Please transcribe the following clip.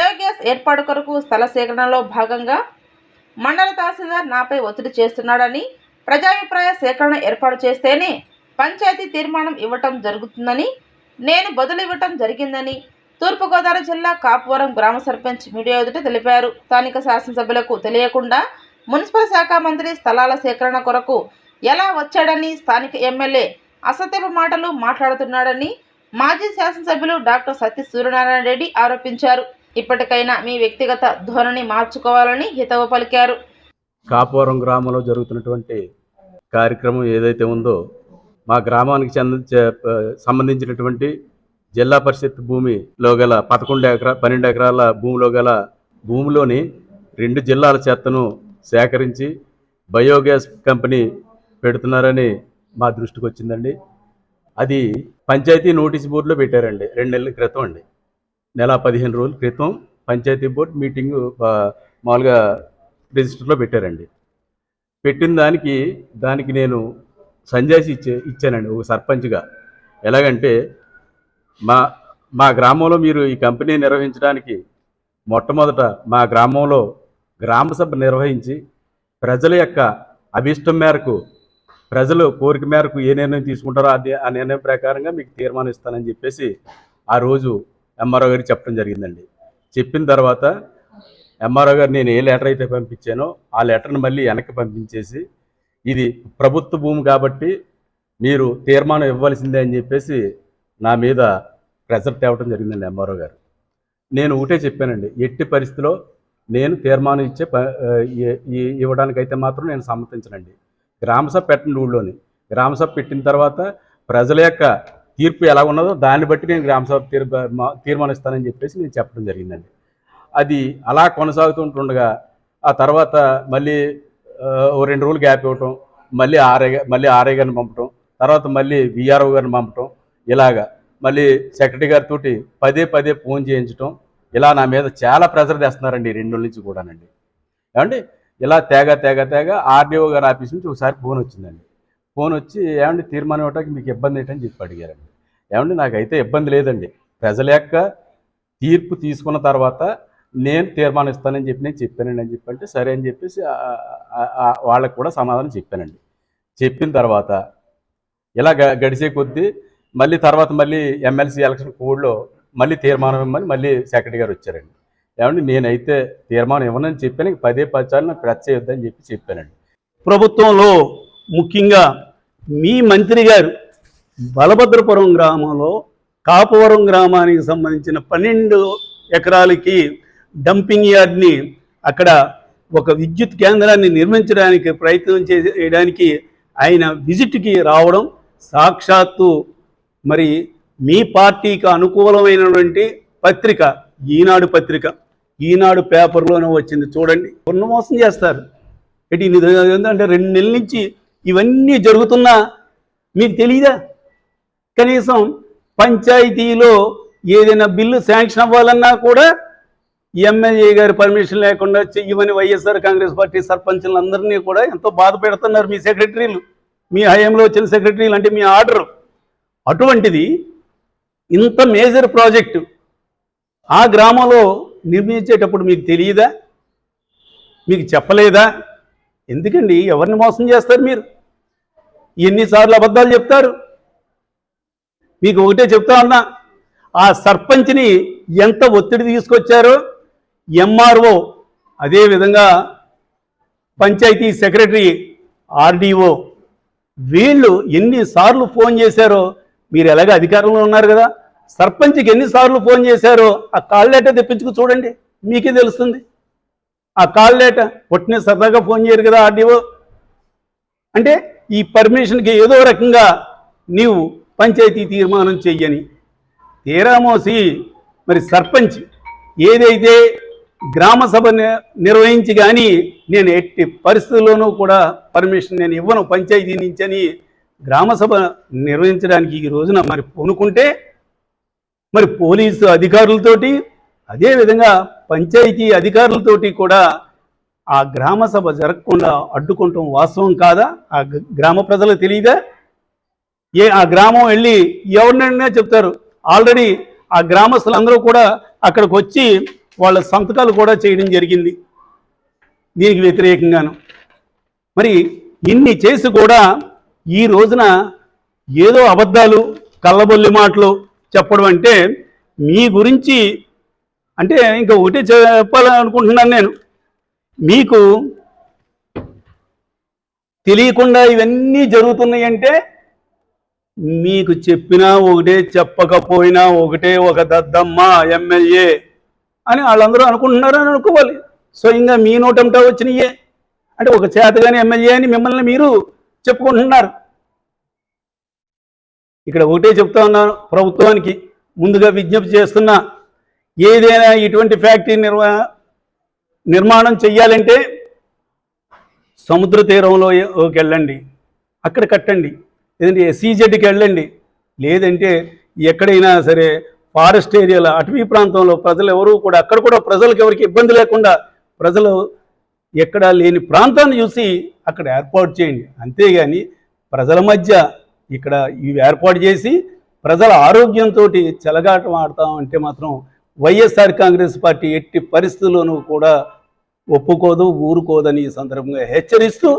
Biogas ఏర్పాటు కొరకు స్థల సేకరణలో భాగంగా మండల తహసీల్దార్ నాపై ఒత్తిడి చేస్తున్నాడని, ప్రజాభిప్రాయ సేకరణ ఏర్పాటు చేస్తేనే పంచాయతీ తీర్మానం ఇవ్వటం జరుగుతుందని, నేను బదులు ఇవ్వటం జరిగిందని తూర్పుగోదావరి జిల్లా కాపువరం గ్రామ సర్పంచ్ మీడియా ఎదుట తెలిపారు. స్థానిక శాసనసభ్యులకు తెలియకుండా మున్సిపల్ శాఖ మంత్రి స్థలాల సేకరణ కొరకు ఎలా వచ్చాడని, స్థానిక ఎమ్మెల్యే అసత్యపు మాటలు మాట్లాడుతున్నాడని మాజీ శాసనసభ్యులు డాక్టర్ సత్య సూర్యనారాయణ రెడ్డి ఆరోపించారు. ఇప్పటికైనా మీ వ్యక్తిగత ధోరణి మార్చుకోవాలని హితవు పలికారు. కాపువరం గ్రామంలో జరుగుతున్నటువంటి కార్యక్రమం ఏదైతే ఉందో, మా గ్రామానికి సంబంధించినటువంటి జిల్లా పరిషత్ భూమిలో గల 12 ఎకరాల భూమిలో గల భూమిలోని 2 జిల్లాల చెత్తను సేకరించి బయోగ్యాస్ కంపెనీ పెడుతున్నారని మా దృష్టికి వచ్చిందండి. అది పంచాయతీ నోటీస్ బోర్డులో పెట్టారండి. 2 నెలల క్రితం అండి, నెల 15 రోజుల క్రితం పంచాయతీ బోర్డు మీటింగు మామూలుగా రిజిస్టర్లో పెట్టారండి. పెట్టిన దానికి నేను సంజాయిషి ఇచ్చానండి ఒక సర్పంచ్గా. ఎలాగంటే మా గ్రామంలో మీరు ఈ కంపెనీ నిర్వహించడానికి మొట్టమొదట మా గ్రామంలో గ్రామసభ నిర్వహించి ప్రజల యొక్క అభిష్టం మేరకు, ప్రజలు కోరిక మేరకు ఏ నిర్ణయం తీసుకుంటారో ఆ నిర్ణయం ప్రకారంగా మీకు తీర్మానం ఇస్తానని చెప్పేసి ఆ రోజు ఎంఆర్ఓ గారికి చెప్పడం జరిగిందండి. చెప్పిన తర్వాత ఎంఆర్ఓ గారు నేను ఏ లెటర్ అయితే పంపించానో ఆ లెటర్ని మళ్ళీ వెనక్కి పంపించేసి, ఇది ప్రభుత్వ భూమి కాబట్టి మీరు తీర్మానం ఇవ్వాల్సిందే అని చెప్పేసి నా మీద ప్రెజర్ తేవడం జరిగిందండి ఎంఆర్ఓ గారు. నేను ఒకటే చెప్పానండి, ఎట్టి పరిస్థితిలో నేను తీర్మానం ఇవ్వడానికైతే మాత్రం నేను సమ్మతించనండి. గ్రామసభ పెట్టండి ఊళ్ళోని. గ్రామసభ పెట్టిన తర్వాత ప్రజల యొక్క తీర్పు ఎలా ఉన్నదో దాన్ని బట్టి నేను గ్రామసభ తీర్మానిస్తానని చెప్పేసి నేను చెప్పడం జరిగిందండి. అది అలా కొనసాగుతుండగా ఆ తర్వాత మళ్ళీ 2 రోజులు గ్యాప్ ఇవ్వటం, మళ్ళీ ఆర్ఐ గారిని పంపటం, తర్వాత మళ్ళీ విఆర్ఓ గారిని పంపటం, ఇలాగా మళ్ళీ సెక్రటరీ గారితో పదే ఫోన్ చేయించడం, ఇలా నా మీద చాలా ప్రెజర్ తెస్తున్నారండి 2 రోజుల నుంచి కూడానండి. ఏమండి ఇలా తేగ ఆర్డీఓ గారి ఆఫీస్ నుంచి ఒకసారి ఫోన్ వచ్చిందండి. ఫోన్ వచ్చి, ఏమండి తీర్మానం ఇవ్వడానికి మీకు ఇబ్బంది ఏంటని చెప్పి అడిగారండి. ఏమండి నాకైతే ఇబ్బంది లేదండి, ప్రజల యొక్క తీర్పు తీసుకున్న తర్వాత నేను తీర్మానిస్తానని చెప్పి నేను చెప్పానండి అని చెప్పంటే, సరే అని చెప్పేసి వాళ్ళకు కూడా సమాధానం చెప్పానండి. చెప్పిన తర్వాత ఇలా గడిచే కొద్దీ మళ్ళీ ఎమ్మెల్సీ ఎలక్షన్ కోడ్లో మళ్ళీ తీర్మానం ఇవ్వమని మళ్ళీ సెక్రటరీ గారు వచ్చారండి. ఏమంటే నేనైతే తీర్మానం ఇవ్వనని చెప్పాను, 10 సార్లు నాకు ప్రెస్ చేయొద్దని చెప్పానండి. ప్రభుత్వంలో ముఖ్యంగా మీ మంత్రి గారు బలభద్రపురం గ్రామంలో కాపువరం గ్రామానికి సంబంధించిన 12 ఎకరాలకి డంపింగ్ యార్డ్ని, అక్కడ ఒక విద్యుత్ కేంద్రాన్ని నిర్మించడానికి ప్రయత్నం చేయడానికి ఆయన విజిట్కి రావడం, సాక్షాత్తు మరి మీ పార్టీకి అనుకూలమైనటువంటి పత్రిక ఈనాడు పేపర్లోనే వచ్చింది చూడండి. ఉన్న మోసం చేస్తారు. ఏంటంటే 2 నెలల నుంచి ఇవన్నీ జరుగుతున్నా మీకు తెలియదా? కనీసం పంచాయతీలో ఏదైనా బిల్లు శాంక్షన్ అవ్వాలన్నా కూడా ఎమ్మెల్యే గారి పర్మిషన్ లేకుండా చెయ్యమని వైఎస్ఆర్ కాంగ్రెస్ పార్టీ సర్పంచులందరినీ కూడా ఎంతో బాధ పెడుతున్నారు మీ సెక్రటరీలు, మీ హయాంలో వచ్చిన సెక్రటరీలు, అంటే మీ ఆర్డర్. అటువంటిది ఇంత మేజర్ ప్రాజెక్టు ఆ గ్రామంలో నిర్మించేటప్పుడు మీకు తెలియదా? మీకు చెప్పలేదా? ఎందుకండి ఎవరిని మోసం చేస్తారు మీరు? ఎన్నిసార్లు అబద్ధాలు చెప్తారు? మీకు ఒకటే చెప్తా ఉన్నా, ఆ సర్పంచ్ని ఎంత ఒత్తిడి తీసుకొచ్చారో ఎంఆర్ఓ, అదేవిధంగా పంచాయతీ సెక్రటరీ, ఆర్డీఓ, వీళ్ళు ఎన్నిసార్లు ఫోన్ చేశారో, మీరు ఎలాగ అధికారంలో ఉన్నారు కదా, సర్పంచ్కి ఎన్నిసార్లు ఫోన్ చేశారో ఆ కాల్ లెటర్ తెప్పించుకు చూడండి, మీకే తెలుస్తుంది. ఆ కాల్ లెటర్ ఒట్టినే సరదాగా ఫోన్ చేయరు కదా ఆర్డీఓ. అంటే ఈ పర్మిషన్కి ఏదో రకంగా నీవు పంచాయతీ తీర్మానం చెయ్యని తీరామోసి మరి సర్పంచ్ ఏదైతే గ్రామ సభ నిర్వహించి కానీ నేను ఎట్టి పరిస్థితుల్లోనూ కూడా పర్మిషన్ నేను ఇవ్వను పంచాయతీ నుంచి అని గ్రామ సభ నిర్వహించడానికి ఈ రోజున మరి పూనుకుంటే, మరి పోలీసు అధికారులతోటి అదేవిధంగా పంచాయతీ అధికారులతోటి కూడా ఆ గ్రామ సభ జరగకుండా అడ్డుకుంటాం వాస్తవం కాదా? ఆ గ్రామ ప్రజలకు తెలియదా? ఆ గ్రామం వెళ్ళి ఎవరినైనా చెప్తారు. ఆల్రెడీ ఆ గ్రామస్తులందరూ కూడా అక్కడికి వచ్చి వాళ్ళ సంతకాలు కూడా చేయడం జరిగింది దీనికి వ్యతిరేకంగాను. మరి ఇన్ని చేసి కూడా ఈ రోజున ఏదో అబద్ధాలు కళ్ళబొల్లి మాటలు చెప్పడం అంటే మీ గురించి అంటే ఇంకా ఒకటే చెప్పాలనుకుంటున్నాను నేను. మీకు తెలియకుండా ఇవన్నీ జరుగుతున్నాయంటే మీకు చెప్పినా ఒకటే చెప్పకపోయినా ఒకటే ఒక దద్దమ్మ ఎమ్మెల్యే అని వాళ్ళందరూ అనుకుంటున్నారని అనుకోవాలి. స్వయంగా మీ నోటంటా వచ్చినాయే అంటే ఒక చేతగాని ఎమ్మెల్యే అని మిమ్మల్ని మీరు చెప్పుకుంటున్నారు. ఇక్కడ ఒకటే చెప్తా ఉన్నాను, ప్రభుత్వానికి ముందుగా విజ్ఞప్తి చేస్తున్నా, ఏదైనా ఇటువంటి ఫ్యాక్టరీ నిర్మాణం చెయ్యాలంటే సముద్ర తీరంలోకి వెళ్ళండి, అక్కడ కట్టండి, లేదంటే SEZకి వెళ్ళండి, లేదంటే ఎక్కడైనా సరే ఫారెస్ట్ ఏరియాలో అటవీ ప్రాంతంలో ప్రజలు ఎవరు కూడా అక్కడ కూడా ప్రజలకు ఎవరికి ఇబ్బంది లేకుండా ప్రజలు ఎక్కడా లేని ప్రాంతాన్ని చూసి అక్కడ ఏర్పాటు చేయండి. అంతేగాని ప్రజల మధ్య ఇక్కడ ఇవి ఏర్పాటు చేసి ప్రజల ఆరోగ్యంతో చెలగాటం ఆడతామంటే మాత్రం వైఎస్ఆర్ కాంగ్రెస్ పార్టీ ఎట్టి పరిస్థితుల్లోనూ కూడా ఒప్పుకోదు, ఊరుకోదని ఈ సందర్భంగా హెచ్చరిస్తూ